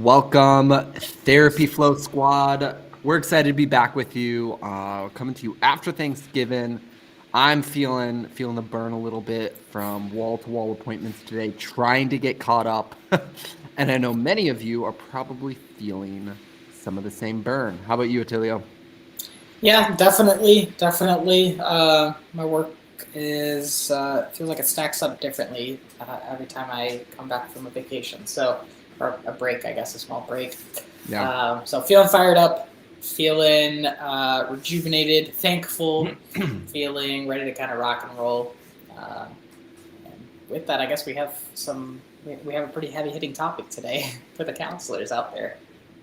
Welcome, Therapy Flow Squad. We're excited to be back with you. Coming to you after Thanksgiving. I'm feeling the burn a little bit from wall to wall appointments today, trying to get caught up. And I know many of you are probably feeling some of the same burn. How about you, Attilio? Yeah, definitely. My work is feels like it stacks up differently every time I come back from a vacation. Or a break, I guess, a small break. Yeah. So feeling fired up, feeling rejuvenated, thankful, feeling ready to kind of rock and roll. And with that, I guess we have a pretty heavy hitting topic today for the counselors out there.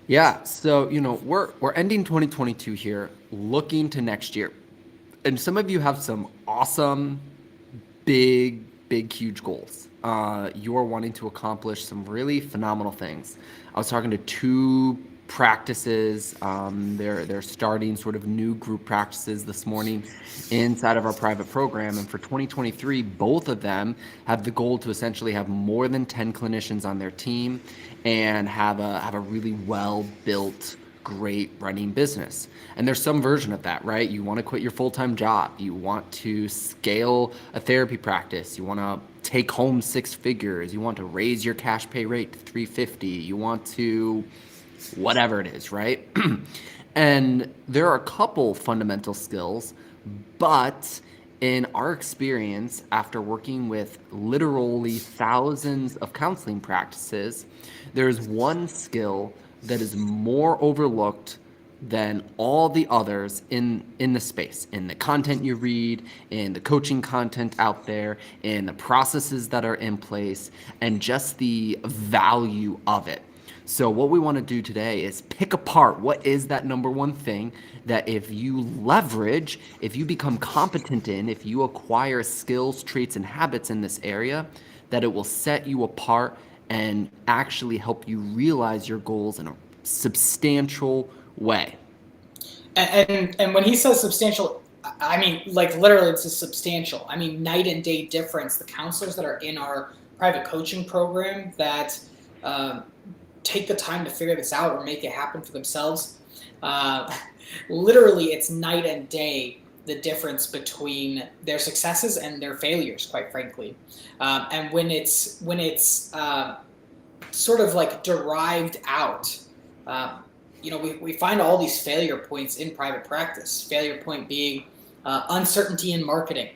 Yeah, so we're ending 2022 here, looking to next year. And some of you have some awesome big, huge goals. You are wanting to accomplish some really phenomenal things. I was talking to two practices. They're starting sort of new group practices this morning inside of our private program. And for 2023, both of them have the goal to essentially have more than 10 clinicians on their team and have a really well built great running business. And there's some version of that, right? You want to quit your full-time job. You want to scale a therapy practice. You want to take home six figures. You want to raise your cash pay rate to 350. You want to whatever it is, right? And there are a couple fundamental skills, but in our experience, after working with literally thousands of counseling practices, there's one skill that is more overlooked than all the others in the space, in the content you read, in the coaching content out there, in the processes that are in place, and just the value of it. So what we want to do today is pick apart what is that number one thing that if you leverage, if you become competent in, if you acquire skills, traits, and habits in this area, that it will set you apart and actually help you realize your goals in a substantial way. And when he says substantial, I mean, like, literally, it's a substantial. I mean, night and day difference. The counselors that are in our private coaching program that um, take the time to figure this out or make it happen for themselves, uh, literally, it's night and day the difference between their successes and their failures, quite frankly. And when it's sort of like derived out. Um, we find all these failure points in private practice. Failure point being uncertainty in marketing,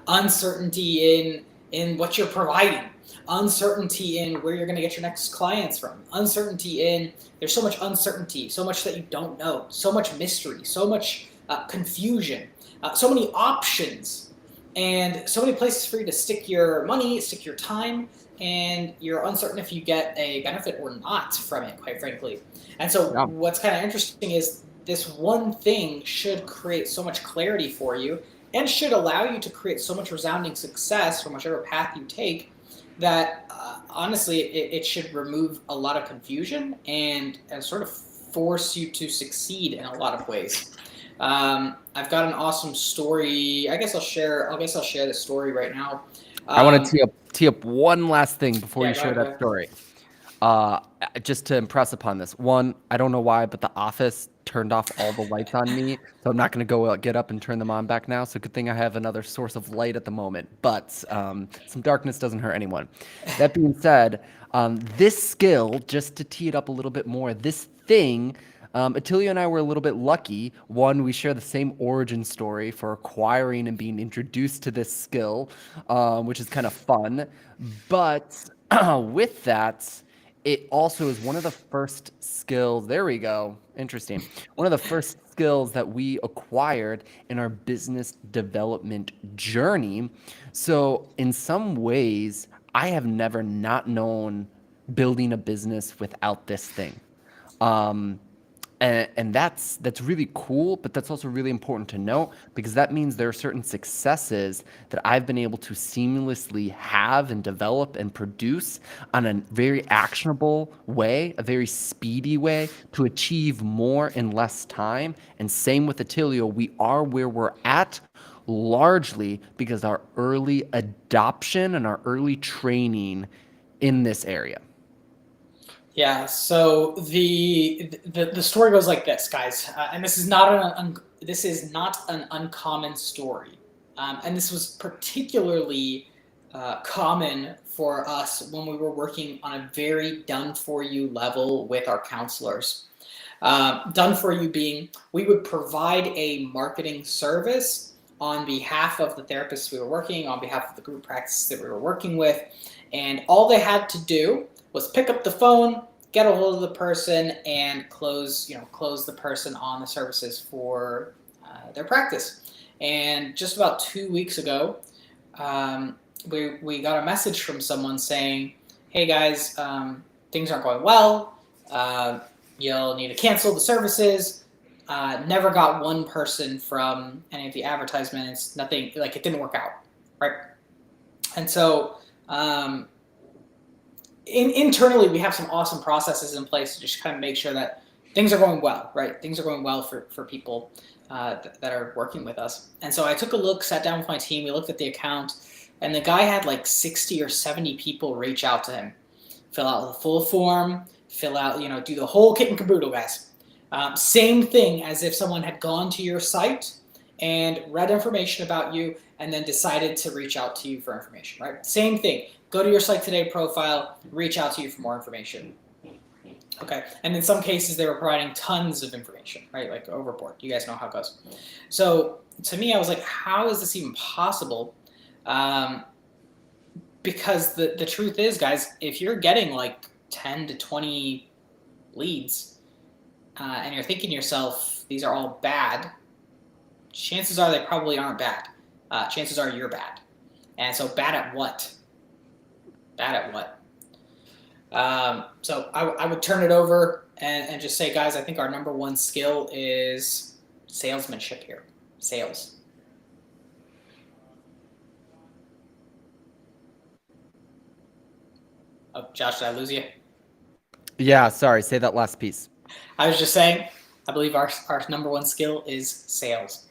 uncertainty in what you're providing, uncertainty in where you're going to get your next clients from, uncertainty in there's so much uncertainty, so much that you don't know, so much mystery, so much confusion, so many options, and so many places for you to stick your money, stick your time, and you're uncertain if you get a benefit or not from it, quite frankly. And so, Yeah. what's kind of interesting is this one thing should create so much clarity for you and should allow you to create so much resounding success from whichever path you take that honestly, it should remove a lot of confusion and sort of force you to succeed in a lot of ways. I've got an awesome story. I guess I'll share this story right now. I want to Um, tee up one last thing before you yeah, go share ahead. Go that ahead. story. Uh, just to impress upon this. One, I don't know why, but the office turned off all the lights on me, so I'm not going to go get up and turn them on back now. So good thing I have another source of light at the moment. But some darkness doesn't hurt anyone. That being said, this skill, just to tee it up a little bit more, this thing. Attilio and I were a little bit lucky. One, we share the same origin story for acquiring and being introduced to this skill, which is kind of fun. But with that, it also is one of the first skills. There we go. Interesting. One of the first skills that we acquired in our business development journey. So, in some ways, I have never not known building a business without this thing. Um, and that's really cool, but that's also really important to note because that means there are certain successes that I've been able to seamlessly have and develop and produce on a very actionable way, a very speedy way to achieve more in less time. And same with Attilio, we are where we're at largely because our early adoption and our early training in this area. Yeah. So the story goes like this, guys, and this is not an uncommon story, and this was particularly common for us when we were working on a very done for you level with our counselors. Done for you being we would provide a marketing service on behalf of the therapists we were working, on behalf of the group practices that we were working with, and all they had to do was pick up the phone, get a hold of the person, and close the person on the services for their practice. And just about 2 weeks ago, we got a message from someone saying, "Hey guys, things aren't going well. Uh, you'll need to cancel the services." Never got one person from any of the advertisements. Nothing, like, it didn't work out, right? And so internally, we have some awesome processes in place to just kind of make sure that things are going well, right? Things are going well for people that are working with us. And so I took a look, sat down with my team, we looked at the account, and the guy had like 60 or 70 people reach out to him, fill out the full form, fill out, do the whole kit and caboodle, guys. Same thing as if someone had gone to your site and read information about you and then decided to reach out to you for information, right? Same thing. Go to your Site Today profile, reach out to you for more information. Okay, and in some cases they were providing tons of information, right? Like Overport, you guys know how it goes. So to me, I was like, how is this even possible? Because the truth is, guys, if you're getting like 10 to 20 leads and you're thinking to yourself, these are all bad, chances are they probably aren't bad. Chances are you're bad. And so bad at what? Bad at what? So I would turn it over and just say, guys, I think our number one skill is salesmanship here. Sales. Oh, Josh, did I lose you? Yeah, sorry, say that last piece. I was just saying, I believe our number one skill is sales.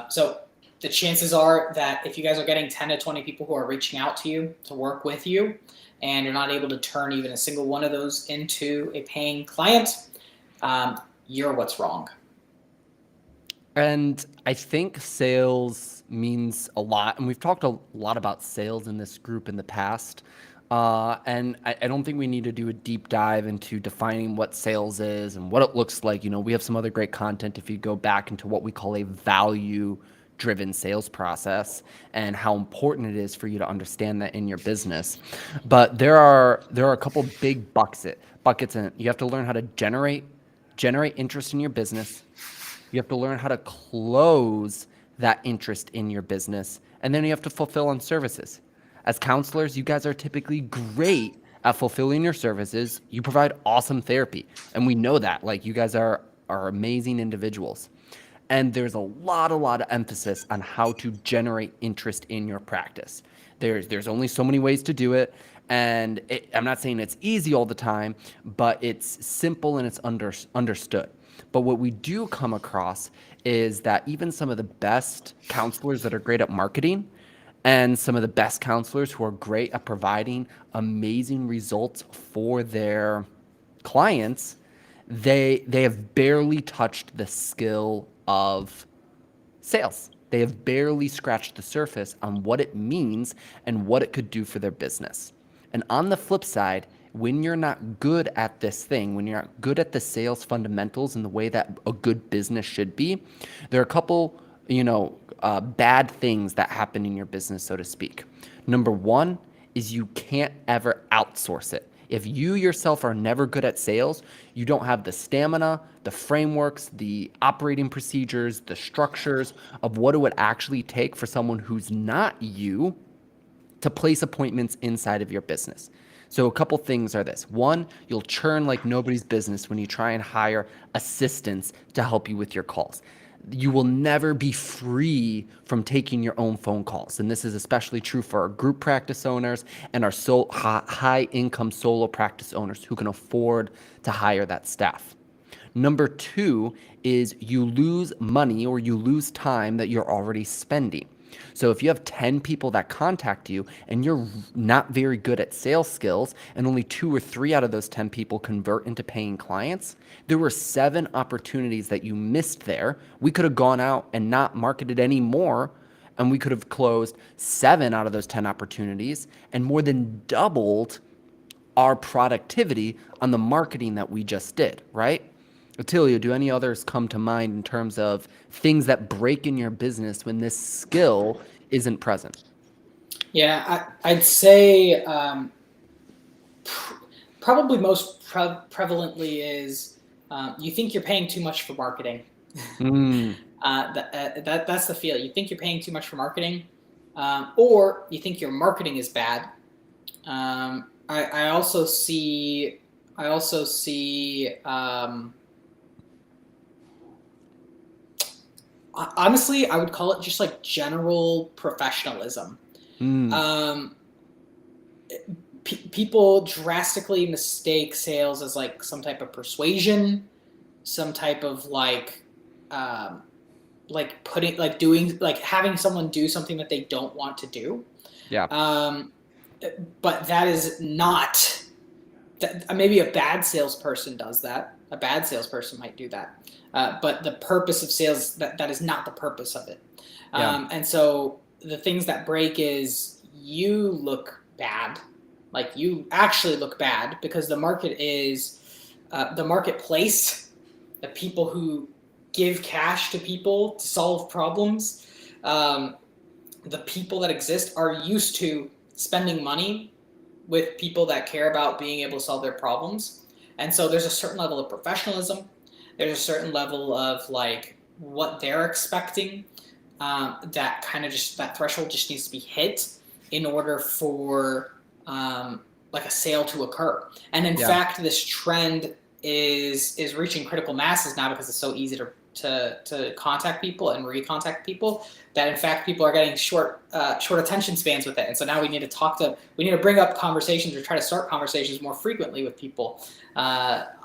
So the chances are that if you guys are getting 10 to 20 people who are reaching out to you to work with you, and you're not able to turn even a single one of those into a paying client, you're what's wrong. And I think sales means a lot. And we've talked a lot about sales in this group in the past. And I don't think we need to do a deep dive into defining what sales is and what it looks like. We have some other great content if you go back into what we call a value driven sales process and how important it is for you to understand that in your business. But there are a couple big buckets in it. You have to learn how to generate interest in your business. You have to learn how to close that interest in your business. And then you have to fulfill on services. As counselors, you guys are typically great at fulfilling your services. You provide awesome therapy. And we know that. Like, you guys are amazing individuals. And there's a lot of emphasis on how to generate interest in your practice. There's only so many ways to do it. And I'm not saying it's easy all the time, but it's simple and it's understood. But what we do come across is that even some of the best counselors that are great at marketing and some of the best counselors who are great at providing amazing results for their clients, they have barely touched the skill of sales. They have barely scratched the surface on what it means and what it could do for their business. And on the flip side, when you're not good at this thing, when you're not good at the sales fundamentals in the way that a good business should be, there are a couple, bad things that happen in your business, so to speak. Number one is you can't ever outsource it. If you yourself are never good at sales, you don't have the stamina, the frameworks, the operating procedures, the structures of what it would actually take for someone who's not you to place appointments inside of your business. So a couple things are this. One, you'll churn like nobody's business when you try and hire assistants to help you with your calls. You will never be free from taking your own phone calls. And this is especially true for our group practice owners and our high income solo practice owners who can afford to hire that staff. Number two is you lose money or you lose time that you're already spending. So if you have 10 people that contact you and you're not very good at sales skills and only 2 or 3 out of those 10 people convert into paying clients, there were 7 opportunities that you missed there. We could have gone out and not marketed any more, and we could have closed 7 out of those 10 opportunities and more than doubled our productivity on the marketing that we just did, right? Attilio, do any others come to mind in terms of things that break in your business when this skill isn't present? Yeah, I'd say probably most prevalently is you think you're paying too much for marketing. Mm, That's the feel. You think you're paying too much for marketing, or you think your marketing is bad. I also see. I also see. Honestly, I would call it just like general professionalism. mm, Um, People drastically mistake sales as like some type of persuasion, some type of putting like doing like having someone do something that they don't want to do. yeah, Um, but that is not that. Maybe a bad salesperson does that. A bad salesperson might do that. But the purpose of sales, that is not the purpose of it. yeah, And so the things that break is you look bad, like you actually look bad because the market is the marketplace, the people who give cash to people to solve problems, um, the people that exist are used to spending money with people that care about being able to solve their problems. And so there's a certain level of professionalism. There's a certain level of like what they're expecting. That kind of just that threshold just needs to be hit in order for like a sale to occur. And in yeah, fact, this trend is reaching critical masses now because it's so easy to contact people and recontact people that in fact people are getting short attention spans with it. And so now we need to bring up conversations or try to start conversations more frequently with people,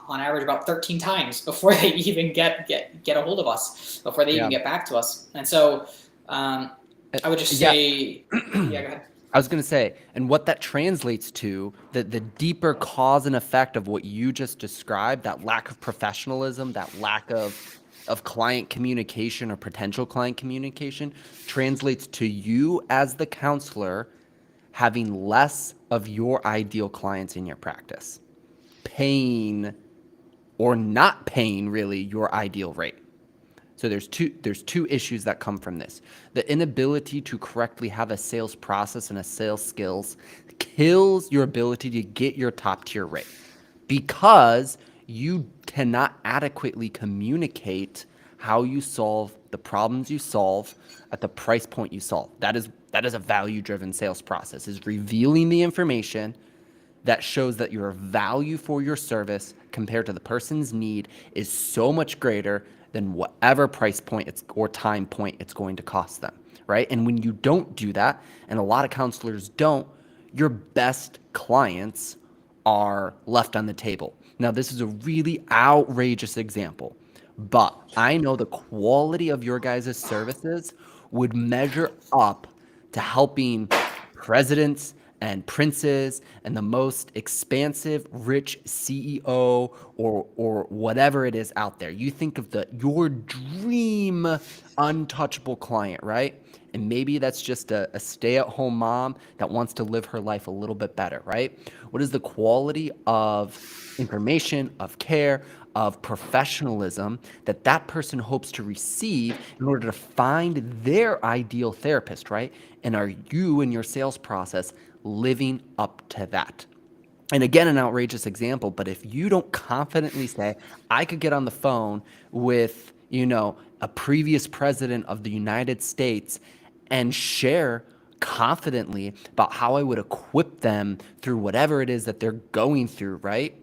on average about 13 times before they even get a hold of us, before they even yeah. get back to us. And so I would just Yeah. say, yeah, go ahead. I was going to say, and what that translates to, the deeper cause and effect of what you just described, that lack of professionalism, that lack of client communication or potential client communication, translates to you as the counselor having less of your ideal clients in your practice, paying or not paying really your ideal rate. So there's two issues that come from this. The inability to correctly have a sales process and a sales skills kills your ability to get your top tier rate because you cannot adequately communicate how you solve the problems you solve at the price point you solve. That is a value driven sales process, is revealing the information that shows that your value for your service compared to the person's need is so much greater than whatever price point or time point it's going to cost them, right? And when you don't do that, and a lot of counselors don't, your best clients are left on the table. Now, this is a really outrageous example, but I know the quality of your guys' services would measure up to helping presidents and princes and the most expansive rich CEO or whatever it is out there. You think of your dream untouchable client, right? And maybe that's just a stay-at-home mom that wants to live her life a little bit better, right? What is the quality of information, of care, of professionalism that that person hopes to receive in order to find their ideal therapist, right? And are you in your sales process living up to that? And again, an outrageous example, but if you don't confidently say, I could get on the phone with, a previous president of the United States and share confidently about how I would equip them through whatever it is that they're going through, right?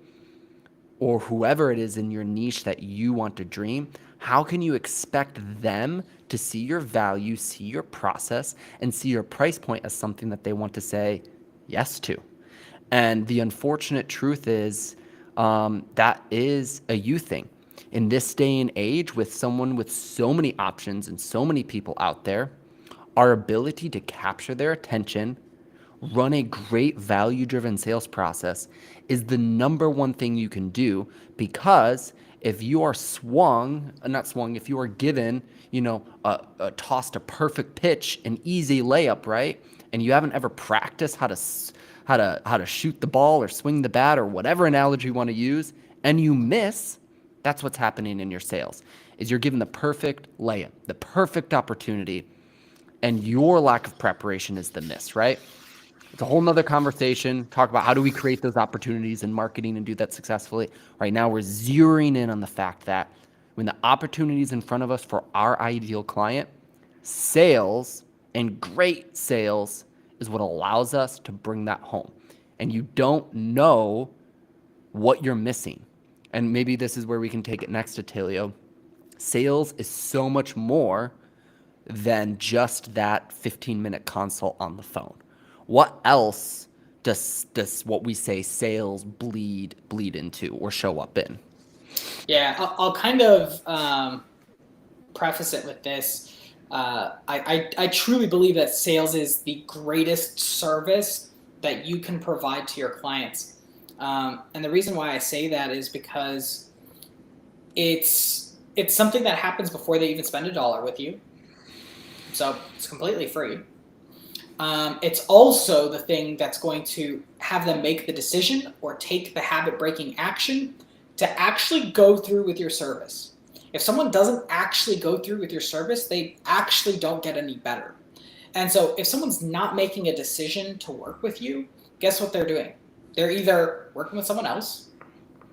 Or whoever it is in your niche that you want to dream, how can you expect them to see your value, see your process, and see your price point as something that they want to say yes to? And the unfortunate truth is that is a you thing. In this day and age, with someone with so many options and so many people out there, Our ability to capture their attention, run a great value-driven sales process is the number one thing you can do, because if you are if you are given, tossed a perfect pitch, an easy layup, right? And you haven't ever practiced how to shoot the ball or swing the bat or whatever analogy you want to use, and you miss, that's what's happening in your sales. Is you're given the perfect layup, the perfect opportunity, and your lack of preparation is the miss, right? It's a whole nother conversation. Talk about how do we create those opportunities in marketing and do that successfully. Right now, we're zeroing in on the fact that when the opportunity is in front of us for our ideal client, sales and great sales is what allows us to bring that home. And you don't know what you're missing. And maybe this is where we can take it next to Tilio. Sales is so much more than just that 15-minute consult on the phone. What else does what we say sales bleed into or show up in? Yeah, I'll kind of preface it with this. I truly believe that sales is the greatest service that you can provide to your clients. And the reason why I say that is because it's something that happens before they even spend $1 with you. So it's completely free. It's also the thing that's going to have them make the decision or take the habit-breaking action to actually go through with your service. If someone doesn't actually go through with your service, they actually don't get any better. And so if someone's not making a decision to work with you, guess what they're doing? They're either working with someone else,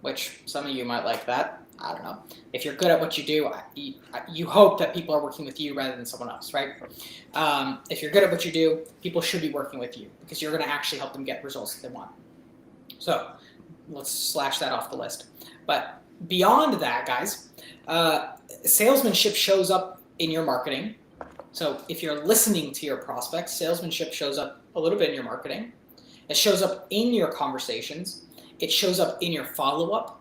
which some of you might like that. I don't know. If you're good at what you do, you hope that people are working with you rather than someone else, right? If you're good at what you do, people should be working with you because you're going to actually help them get results that they want. So let's slash that off the list. But beyond that, guys, salesmanship shows up in your marketing. So if you're listening to your prospects, salesmanship shows up a little bit in your marketing. It shows up in your conversations. It shows up in your follow-up.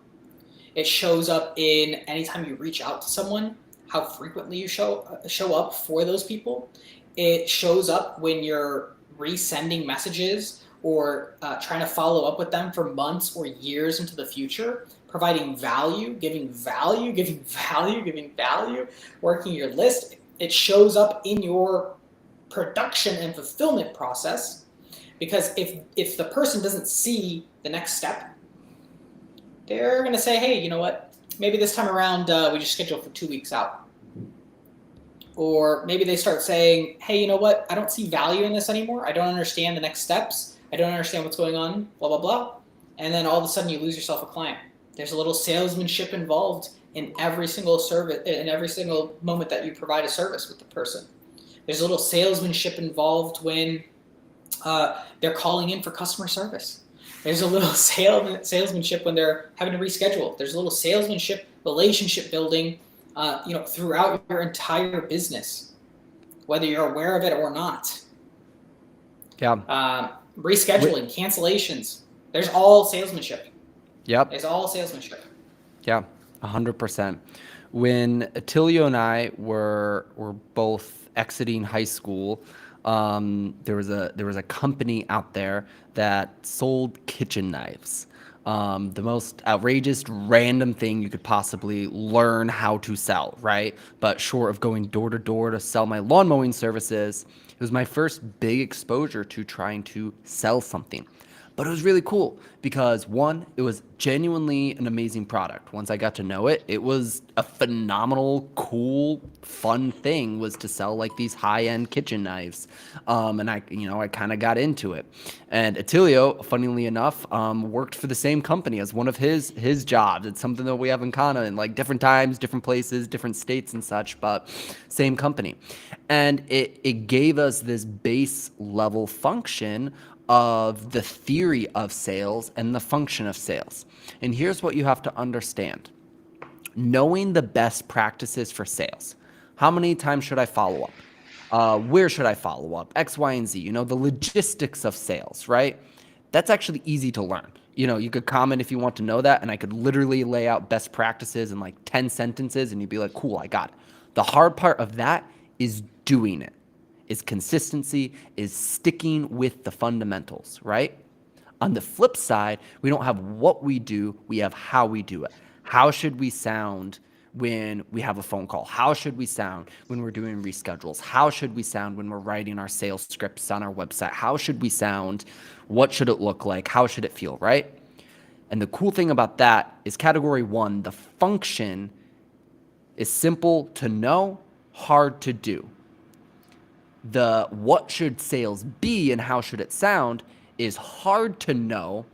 It shows up in anytime you reach out to someone, how frequently you show up for those people. It shows up when you're resending messages or trying to follow up with them for months or years into the future, providing value, giving value, giving value, giving value, working your list. It shows up in your production and fulfillment process, because if the person doesn't see the next step, they're going to say, hey, you know what? Maybe this time around we just schedule for 2 weeks out. Or maybe they start saying, hey, you know what? I don't see value in this anymore. I don't understand the next steps. I don't understand what's going on, blah, blah, blah. And then all of a sudden you lose yourself a client. There's a little salesmanship involved in every single service, in every single moment that you provide a service with the person. There's a little salesmanship involved when they're calling in for customer service. There's a little salesmanship when they're having to reschedule. There's a little salesmanship, relationship building, throughout your entire business, whether you're aware of it or not. Yeah. Rescheduling, cancellations. There's all salesmanship. Yep. It's all salesmanship. Yeah, 100%. When Attilio and I were both exiting high school, there was a company out there that sold kitchen knives. The most outrageous, random thing you could possibly learn how to sell, right? But short of going door to door to sell my lawn mowing services, it was my first big exposure to trying to sell something. But it was really cool because, one, it was genuinely an amazing product. Once I got to know it, it was a phenomenal, cool, fun thing, was to sell like these high-end kitchen knives. And I kind of got into it. And Attilio, funnily enough, worked for the same company as one of his jobs. It's something that we have in common in like different times, different places, different states and such, but same company. And it gave us this base level function of the theory of sales and the function of sales. And here's what you have to understand. Knowing the best practices for sales. How many times should I follow up? Where should I follow up? X, Y, and Z. The logistics of sales, right? That's actually easy to learn. You could comment if you want to know that, and I could literally lay out best practices in like 10 sentences, and you'd be like, cool, I got it. The hard part of that is doing it. is consistency, is sticking with the fundamentals, right? On the flip side, we don't have what we do, we have how we do it. How should we sound when we have a phone call? How should we sound when we're doing reschedules? How should we sound when we're writing our sales scripts on our website? How should we sound? What should it look like? How should it feel, right? And the cool thing about that is category 1, the function is simple to know, hard to do. The what should sales be and how should it sound is hard to know,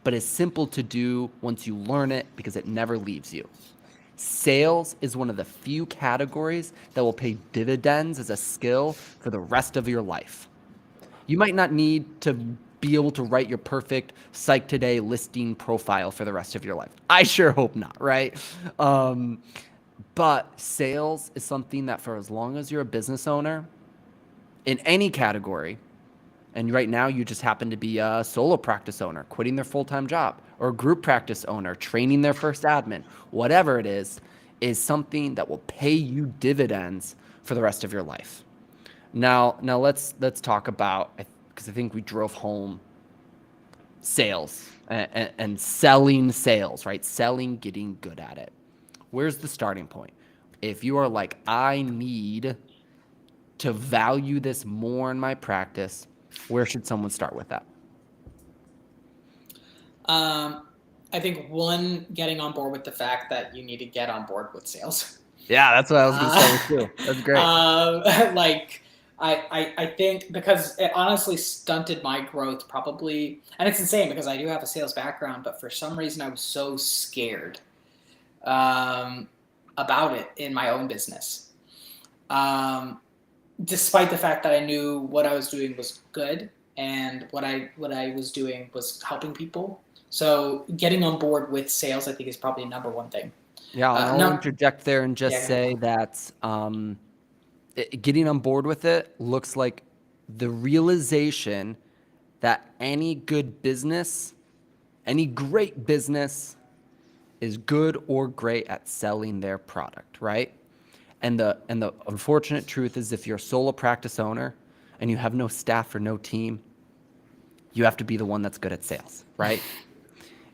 but is simple to do once you learn it because it never leaves you. Sales is one of the few categories that will pay dividends as a skill for the rest of your life. You might not need to be able to write your perfect Psych Today listing profile for the rest of your life. I sure hope not, right? But sales is something that for as long as you're a business owner in any category, and right now you just happen to be a solo practice owner, quitting their full-time job, or a group practice owner, training their first admin, whatever it is something that will pay you dividends for the rest of your life. Now let's talk about, because I think we drove home sales and selling sales, right? Selling, getting good at it. Where's the starting point? If you are like, I need to value this more in my practice, where should someone start with that? I think one, getting on board with the fact that you need to get on board with sales. Yeah, that's what I was going to start with too. That's great. Like I think because it honestly stunted my growth probably, and it's insane because I do have a sales background, but for some reason I was so scared about it in my own business. Despite the fact that I knew what I was doing was good and what I was doing was helping people. So getting on board with sales, I think, is probably number one thing. Yeah, and I'll interject there and just say that getting on board with it looks like the realization that any good business, any great business is good or great at selling their product, right? And the unfortunate truth is if you're a solo practice owner and you have no staff or no team, you have to be the one that's good at sales, right?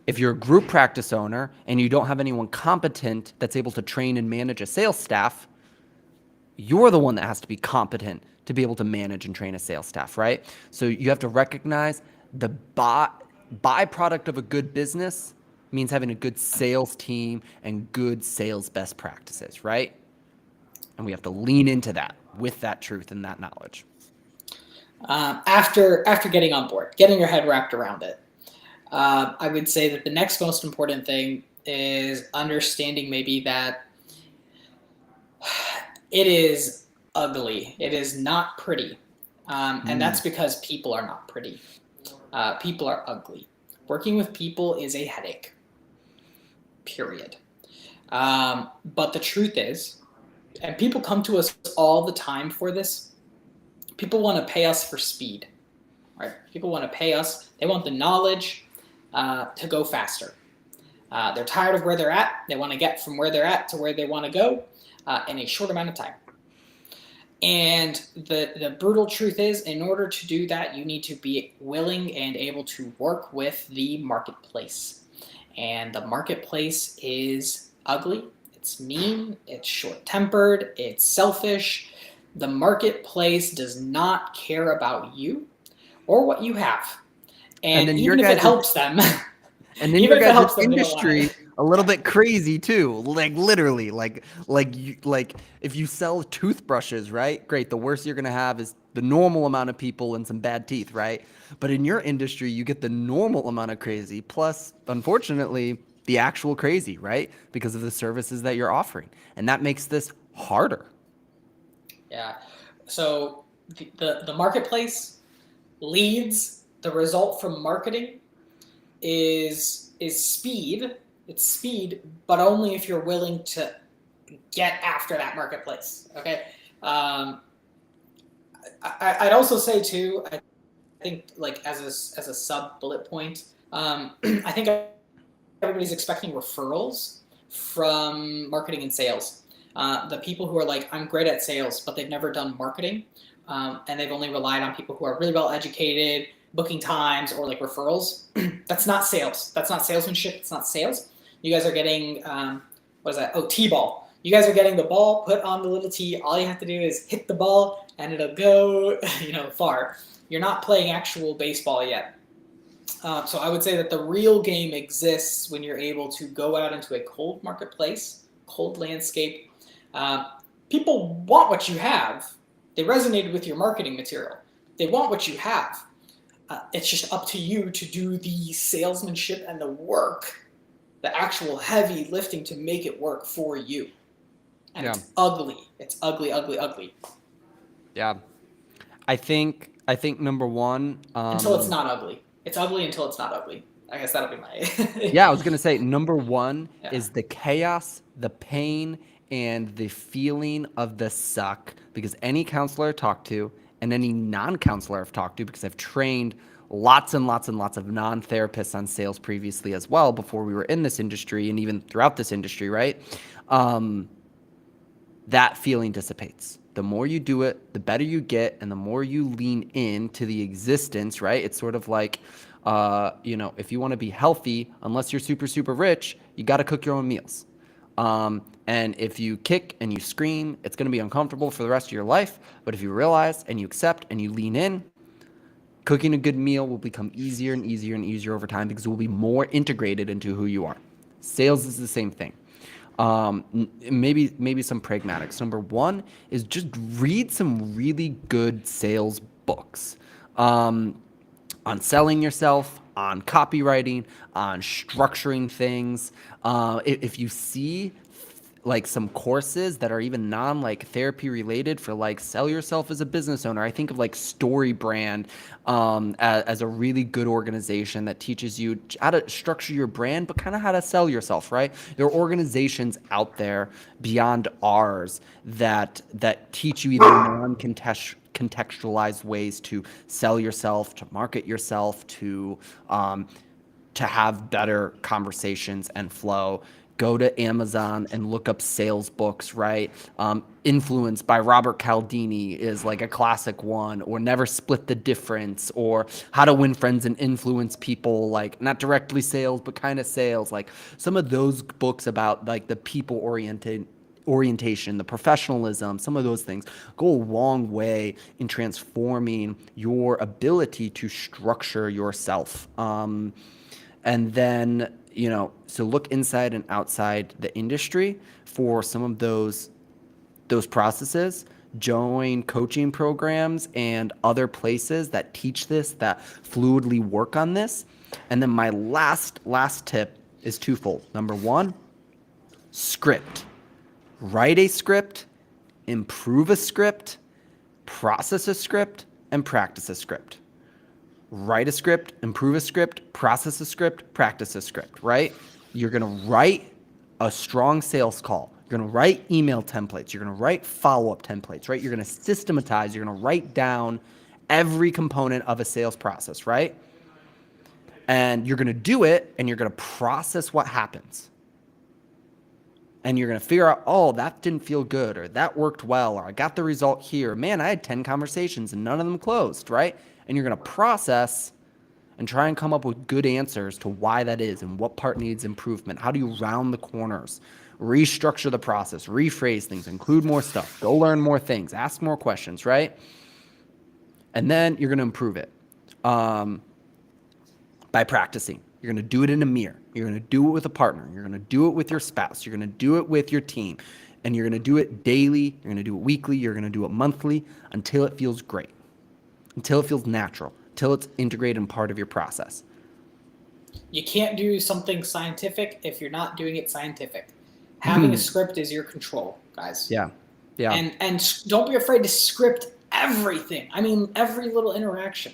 If you're a group practice owner and you don't have anyone competent that's able to train and manage a sales staff, you're the one that has to be competent to be able to manage and train a sales staff, right? So you have to recognize the byproduct of a good business means having a good sales team and good sales best practices, right? And we have to lean into that with that truth and that knowledge. After getting on board, getting your head wrapped around it, I would say that the next most important thing is understanding maybe that it is ugly. It is not pretty. And that's because people are not pretty. People are ugly. Working with people is a headache, period. But the truth is, and people come to us all the time for this, people want to pay us for speed, right? People want to pay us. They want the knowledge to go faster. They're tired of where they're at. They want to get from where they're at to where they want to go in a short amount of time. And the brutal truth is, in order to do that, you need to be willing and able to work with the marketplace. And the marketplace is ugly. It's mean. It's short-tempered. It's selfish. The marketplace does not care about you or what you have. And even if it helps them, and then your guys' industry a little bit crazy too. Like literally, like if you sell toothbrushes, right? Great. The worst you're gonna have is the normal amount of people and some bad teeth, right? But in your industry, you get the normal amount of crazy, plus, unfortunately, the actual crazy, right? Because of the services that you're offering, and that makes this harder. Yeah. So the marketplace leads. The result from marketing is speed. It's speed, but only if you're willing to get after that marketplace. Okay. I'd also say too, I think like as a sub bullet point, I think everybody's expecting referrals from marketing and sales. The people who are like, I'm great at sales, but they've never done marketing, and they've only relied on people who are really well educated, booking times, or like referrals. That's not sales. That's not salesmanship. It's not sales. You guys are getting, what is that? Oh, T-ball. You guys are getting the ball put on the little tee. All you have to do is hit the ball and it'll go, far. You're not playing actual baseball yet. So I would say that the real game exists when you're able to go out into a cold marketplace, cold landscape. People want what you have. They resonated with your marketing material. They want what you have. It's just up to you to do the salesmanship and the work, the actual heavy lifting to make it work for you. And it's ugly. It's ugly, ugly, ugly. Yeah. I think number one, until it's not ugly. It's ugly until it's not ugly. I guess that'll be my yeah, I was gonna say number one Yeah. is the chaos, the pain, and the feeling of the suck. Because any counselor I've talked to and any non-counselor I've talked to, because I've trained lots and lots and lots of non-therapists on sales previously as well before we were in this industry and even throughout this industry, right? That feeling dissipates. The more you do it, the better you get, and the more you lean into the existence, right? It's sort of like, if you want to be healthy, unless you're super, super rich, you got to cook your own meals. And if you kick and you scream, it's going to be uncomfortable for the rest of your life. But if you realize and you accept and you lean in, cooking a good meal will become easier and easier and easier over time because it will be more integrated into who you are. Sales is the same thing. Maybe some pragmatics. Number one is just read some really good sales books on selling yourself, on copywriting, on structuring things. If you see like some courses that are even non-like therapy related for like sell yourself as a business owner. I think of like Story Brand as a really good organization that teaches you how to structure your brand, but kind of how to sell yourself, right? There are organizations out there beyond ours that teach you either non-contextualized ways to sell yourself, to market yourself, to have better conversations and flow. Go to Amazon and look up sales books, right? Influence by Robert Cialdini is like a classic one, or Never Split the Difference, or How to Win Friends and Influence People, like not directly sales, but kind of sales. Like some of those books about like the people orientation, the professionalism, some of those things go a long way in transforming your ability to structure yourself. And then, so look inside and outside the industry for some of those processes. Join coaching programs and other places that teach this, that fluidly work on this. And then my last tip is twofold. Number one, script. Write a script, improve a script, process a script, and practice a script. Write a script, improve a script, process a script, practice a script, right? You're going to write a strong sales call. You're going to write email templates. You're going to write follow-up templates, right? You're going to systematize. You're going to write down every component of a sales process, right? And you're going to do it, and you're going to process what happens. And you're going to figure out, oh, that didn't feel good, or that worked well, or I got the result here. Man, I had 10 conversations and none of them closed, right? And you're going to process and try and come up with good answers to why that is and what part needs improvement. How do you round the corners, restructure the process, rephrase things, include more stuff, go learn more things, ask more questions, right? And then you're going to improve it by practicing. You're going to do it in a mirror. You're going to do it with a partner. You're going to do it with your spouse. You're going to do it with your team. And you're going to do it daily. You're going to do it weekly. You're going to do it monthly until it feels great, until it feels natural, until it's integrated and part of your process. You can't do something scientific if you're not doing it scientific. Having a script is your control, guys. Yeah. And don't be afraid to script everything. I mean, every little interaction.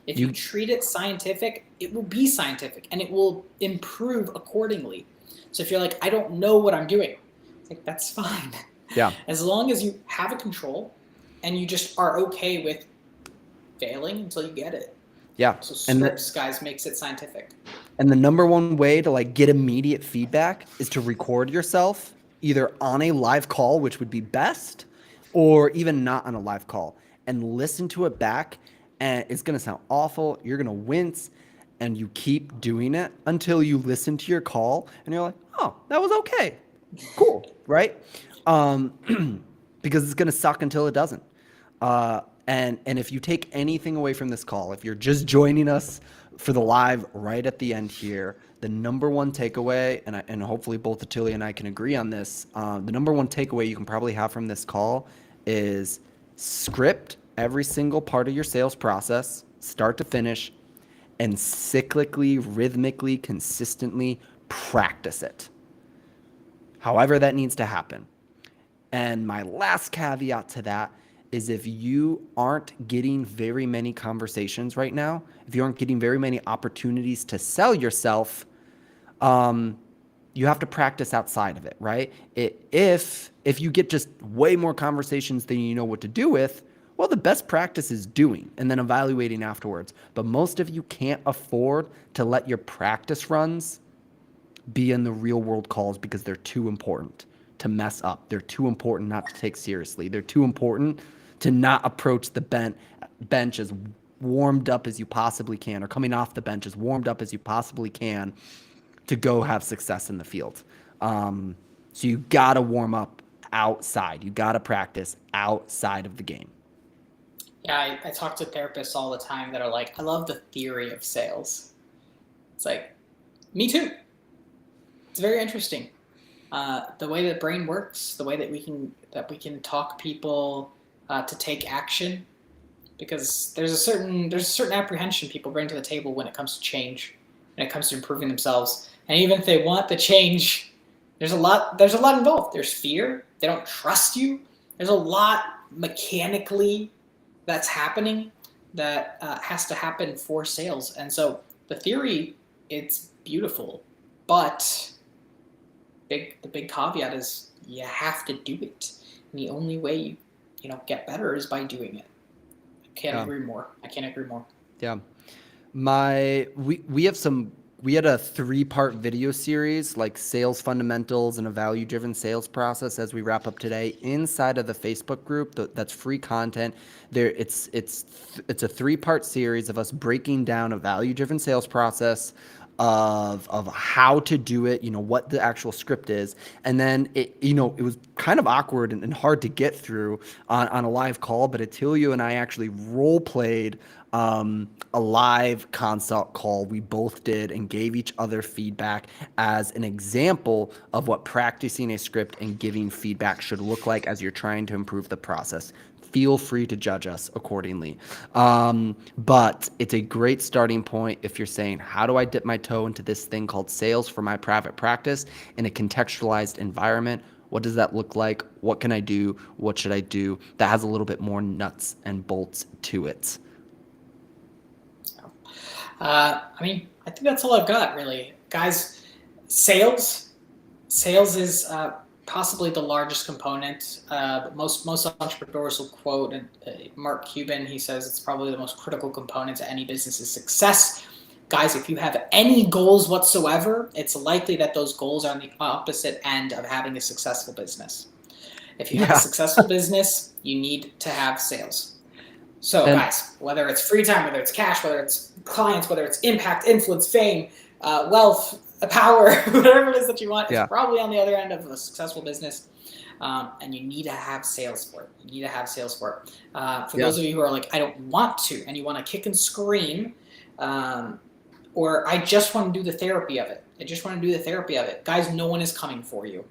If you treat it scientific, it will be scientific and it will improve accordingly. So if you're like, I don't know what I'm doing, it's like, that's fine. Yeah. As long as you have a control and you just are okay with failing until you get it. Yeah. So scripts, guys, makes it scientific. And the number one way to like get immediate feedback is to record yourself either on a live call, which would be best, or even not on a live call, and listen to it back. And it's going to sound awful. You're going to wince, and you keep doing it until you listen to your call and you're like, oh, that was okay. Cool. Right. Because it's going to suck until it doesn't. And if you take anything away from this call, if you're just joining us for the live right at the end here, the number one takeaway, and hopefully both Attilio and I can agree on this, the number one takeaway you can probably have from this call is script every single part of your sales process, start to finish, and cyclically, rhythmically, consistently practice it. However that needs to happen. And my last caveat to that is if you aren't getting very many conversations right now, if you aren't getting very many opportunities to sell yourself, you have to practice outside of it, right? If you get just way more conversations than you know what to do with, well, the best practice is doing and then evaluating afterwards. But most of you can't afford to let your practice runs be in the real world calls because they're too important to mess up. They're too important not to take seriously. They're too important to not approach the bench as warmed up as you possibly can, or coming off the bench as warmed up as you possibly can to go have success in the field. So you got to warm up outside. You got to practice outside of the game. Yeah, I talk to therapists all the time that are like, I love the theory of sales. It's like, me too. It's very interesting. The way the brain works, the way that we can talk people to take action, because there's a certain apprehension people bring to the table when it comes to change, when it comes to improving themselves, and even if they want the change, there's a lot involved. There's fear. They don't trust you. There's a lot mechanically that's happening that has to happen for sales. And so the theory, it's beautiful, but the big caveat is you have to do it. And the only way you get better is by doing it. I can't agree more. Yeah. We had a 3-part video series, like sales fundamentals and a value-driven sales process, as we wrap up today inside of the Facebook group. That's free content. It's a 3-part series of us breaking down a value-driven sales process, of how to do it, what the actual script is. And then it was kind of awkward and hard to get through on a live call, but Attilio and I actually role played a live consult call we both did and gave each other feedback as an example of what practicing a script and giving feedback should look like as you're trying to improve the process. Feel free to judge us accordingly. But it's a great starting point if you're saying, how do I dip my toe into this thing called sales for my private practice in a contextualized environment? What does that look like? What can I do? What should I do? That has a little bit more nuts and bolts to it. I think that's all I've got, really. Guys, sales is possibly the largest component. Most entrepreneurs will quote Mark Cuban. He says it's probably the most critical component to any business's success. Guys, if you have any goals whatsoever, it's likely that those goals are on the opposite end of having a successful business. If you have a successful business, you need to have sales. So guys, whether it's free time, whether it's cash, whether it's clients, whether it's impact, influence, fame, wealth, power, whatever it is that you want, it's probably on the other end of a successful business. And you need to have sales for it. For those of you who are like, I don't want to, and you want to kick and scream, or I just want to do the therapy of it. Guys, no one is coming for you.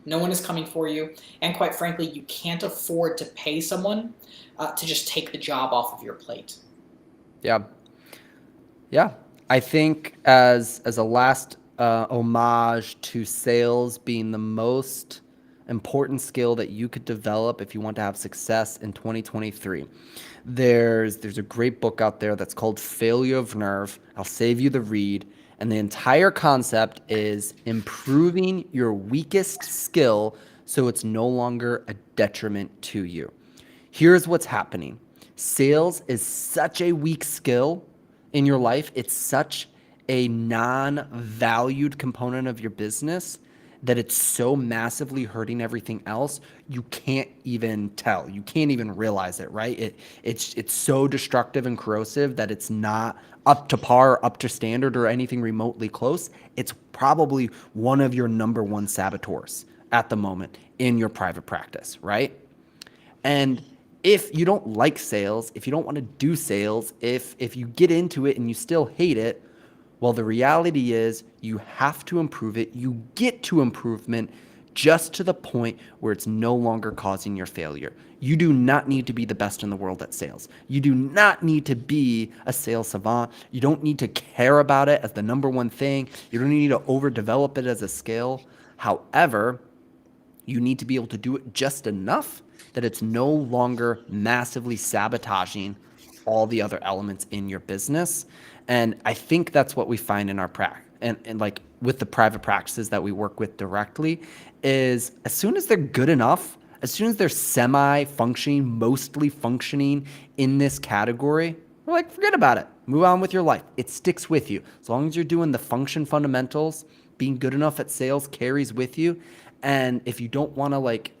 And quite frankly, you can't afford to pay someone to just take the job off of your plate. Yeah. I think as a last homage to sales being the most important skill that you could develop if you want to have success in 2023. There's a great book out there that's called Failure of Nerve. I'll save you the read. And the entire concept is improving your weakest skill so it's no longer a detriment to you. Here's what's happening. Sales is such a weak skill in your life. It's such a non-valued component of your business that it's so massively hurting everything else, you can't even tell. You can't even realize it, right? It's so destructive and corrosive that it's not up to par, up to standard, or anything remotely close. It's probably one of your number one saboteurs at the moment in your private practice, right? And if you don't like sales, if you don't want to do sales, if you get into it and you still hate it, well, the reality is you have to improve it. You get to improvement just to the point where it's no longer causing your failure. You do not need to be the best in the world at sales. You do not need to be a sales savant. You don't need to care about it as the number one thing. You don't need to overdevelop it as a skill. However, you need to be able to do it just enough that it's no longer massively sabotaging all the other elements in your business. And I think that's what we find in our practice and like with the private practices that we work with directly is as soon as they're good enough, as soon as they're semi-functioning, mostly functioning in this category, we're like, forget about it. Move on with your life. It sticks with you. As long as you're doing the function fundamentals, being good enough at sales carries with you. And if you don't want to like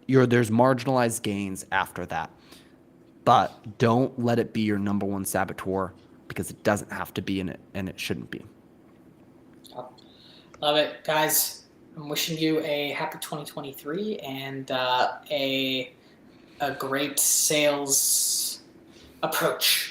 there's marginalized gains after that. But don't let it be your number one saboteur because it doesn't have to be in it and it shouldn't be. Love it, guys. I'm wishing you a happy 2023 and a great sales approach.